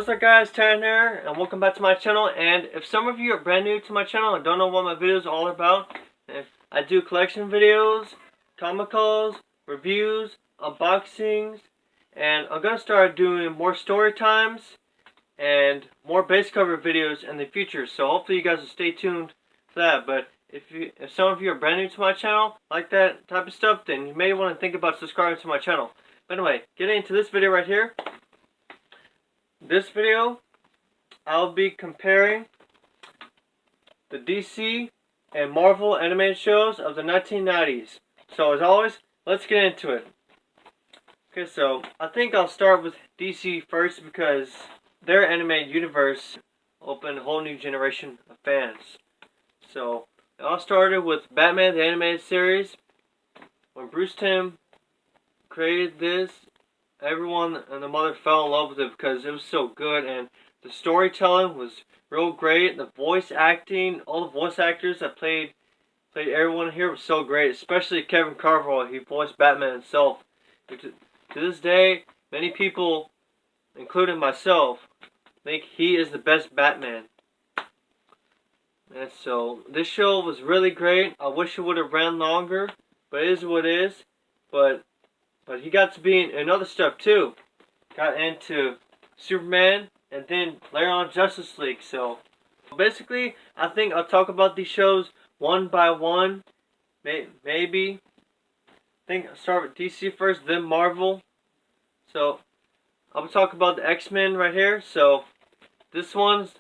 What's up guys, Taryn here, and welcome back to my channel. And if some of you are brand new to my channel and don't know what my videos are all about, I do collection videos, comicals, reviews, unboxings, and I'm going to start doing more story times and more base cover videos in the future. So hopefully you guys will stay tuned for that. But if some of you are brand new to my channel, like that type of stuff, then you may want to think about subscribing to my channel. But anyway, getting into this video right here. This video, I'll be comparing the DC and Marvel animated shows of the 1990s. So as always, let's get into it. Okay, so I think I'll start with DC first because their animated universe opened a whole new generation of fans. So it all started with Batman the Animated Series. When Bruce Timm created this, everyone and the mother fell in love with it because it was so good, and the storytelling was real great. The voice acting, all the voice actors that played everyone here was so great, especially Kevin Carville. He voiced Batman himself. To this day, many people, including myself, think he is the best Batman. And so this show was really great. I wish it would have ran longer, but it is what it is. But he got to be in other stuff too. Got into Superman and then later on Justice League. So basically, I think I'll talk about these shows one by one. Maybe. I think I'll start with DC first, then Marvel. So I'll talk about the X-Men right here. So this one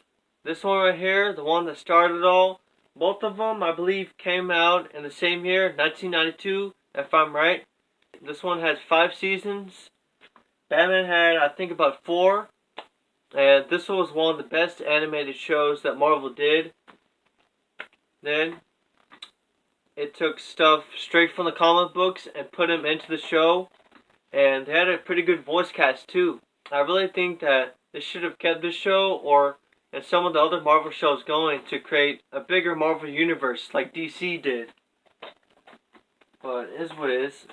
right here, the one that started it all. Both of them, I believe, came out in the same year, 1992, if I'm right. This one has 5 seasons. Batman had, I think, about 4. And this one was one of the best animated shows that Marvel did. Then, it took stuff straight from the comic books and put them into the show. And they had a pretty good voice cast, too. I really think that they should have kept this show and some of the other Marvel shows going to create a bigger Marvel universe like DC did. But it is what it is.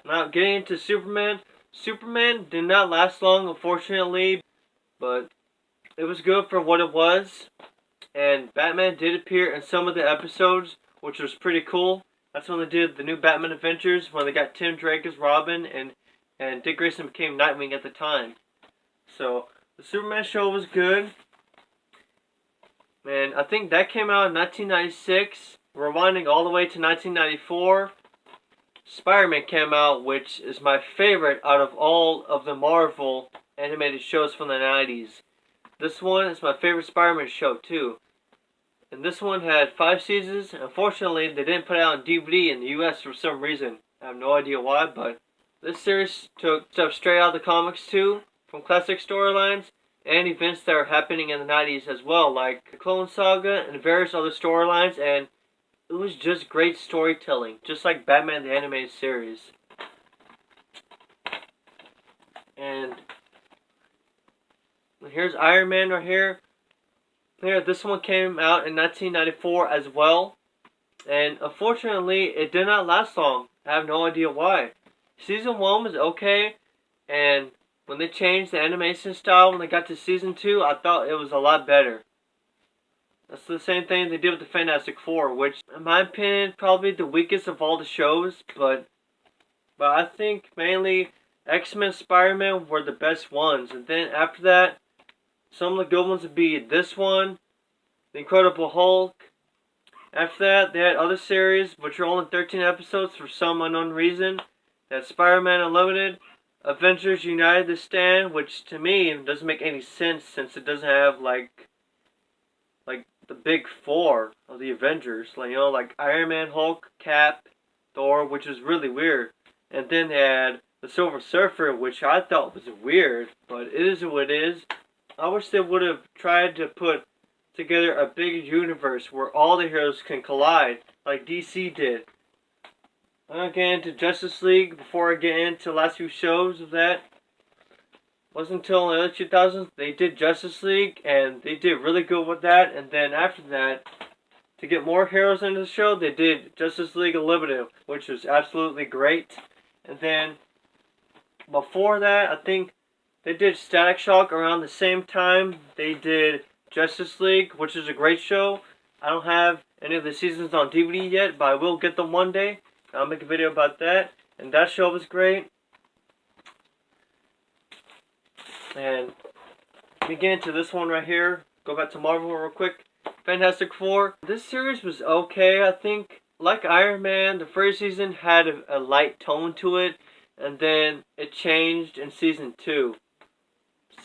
Now, getting into Superman. Superman did not last long, unfortunately, but it was good for what it was. And Batman did appear in some of the episodes, which was pretty cool. That's when they did the new Batman Adventures, when they got Tim Drake as Robin, and Dick Grayson became Nightwing at the time. So, the Superman show was good. And I think that came out in 1996. Rewinding all the way to 1994. Spider-Man came out, which is my favorite out of all of the Marvel animated shows from the 90s. This one is my favorite Spider-Man show, too. And this one had 5 seasons. Unfortunately, they didn't put it out on DVD in the US for some reason. I have no idea why, but this series took stuff straight out of the comics, too, from classic storylines and events that are happening in the 90s as well, like the Clone Saga and various other storylines, and it was just great storytelling, just like Batman the Animated Series. And here's Iron Man right here. This one came out in 1994 as well. And unfortunately, it did not last long. I have no idea why. Season 1 was okay. And when they changed the animation style when they got to Season 2, I thought it was a lot better. That's the same thing they did with the Fantastic Four, which, in my opinion, probably the weakest of all the shows. But I think mainly X-Men, Spider-Man were the best ones. And then after that, some of the good ones would be this one, The Incredible Hulk. After that, they had other series, which are only 13 episodes for some unknown reason. They had Spider-Man Unlimited, Avengers United The Stand, which to me doesn't make any sense since it doesn't have like the big 4 of the Avengers, like Iron Man, Hulk, Cap, Thor, which is really weird. And then they had the Silver Surfer, which I thought was weird, but it is what it is. I wish they would have tried to put together a big universe where all the heroes can collide, like DC did. I'm going to get into Justice League before I get into the last few shows of that. Wasn't until in the early 2000s they did Justice League, and they did really good with that. And then after that, to get more heroes into the show, they did Justice League Unlimited, which was absolutely great. And then before that, I think They did Static Shock around the same time they did Justice League, which is a great show. I don't have any of the seasons on DVD yet, but I will get them one day. I'll make a video about that. And that show was great. And we get into this one right here. Go back to Marvel real quick. Fantastic Four. This series was okay, I think. Like Iron Man, the first season had a light tone to it. And then it changed in season 2.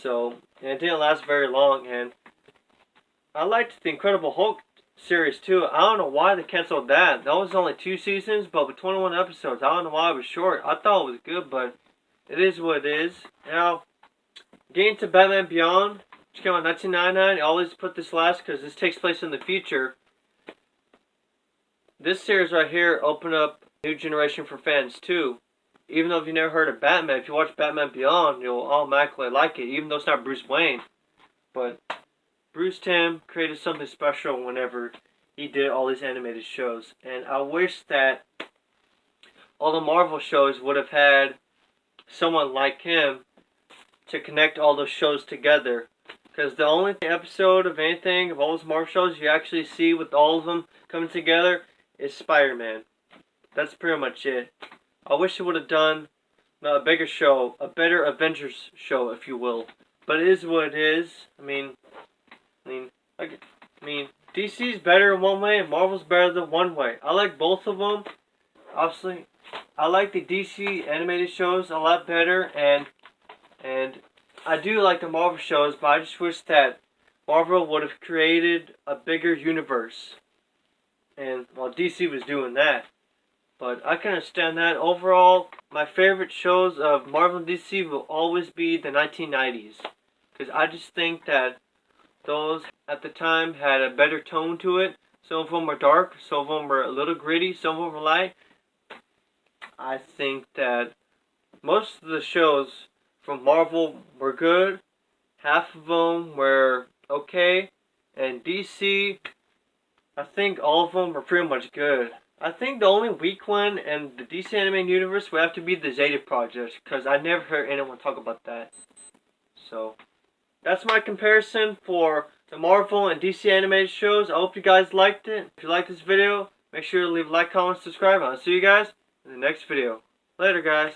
So, and it didn't last very long. And I liked the Incredible Hulk series too. I don't know why they canceled that. That was only 2 seasons, but with 21 episodes. I don't know why it was short. I thought it was good, but it is what it is. Now, getting to Batman Beyond, which came out in 1999. I always put this last because this takes place in the future. This series right here opened up a new generation for fans too. Even though if you never heard of Batman, if you watch Batman Beyond, you'll automatically like it, even though it's not Bruce Wayne. But Bruce Timm created something special whenever he did all these animated shows. And I wish that all the Marvel shows would have had someone like him to connect all those shows together. Because the only episode of anything, of all those Marvel shows, you actually see with all of them coming together is Spider-Man. That's pretty much it. I wish it would have done a bigger show, a better Avengers show, if you will. But it is what it is. I mean, DC's better in one way and Marvel's better than one way. I like both of them. Obviously, I like the DC animated shows a lot better, and I do like the Marvel shows, but I just wish that Marvel would have created a bigger universe. And while DC was doing that. But I can understand that. Overall, my favorite shows of Marvel and DC will always be the 1990s. Because I just think that those at the time had a better tone to it. Some of them were dark, some of them were a little gritty, some of them were light. I think that most of the shows from Marvel were good. Half of them were okay. And DC, I think all of them were pretty much good. I think the only weak one in the DC animated universe would have to be the Zeta Project, because I never heard anyone talk about that. So, that's my comparison for the Marvel and DC animated shows. I hope you guys liked it. If you liked this video, make sure to leave a like, comment, subscribe. I'll see you guys in the next video. Later, guys.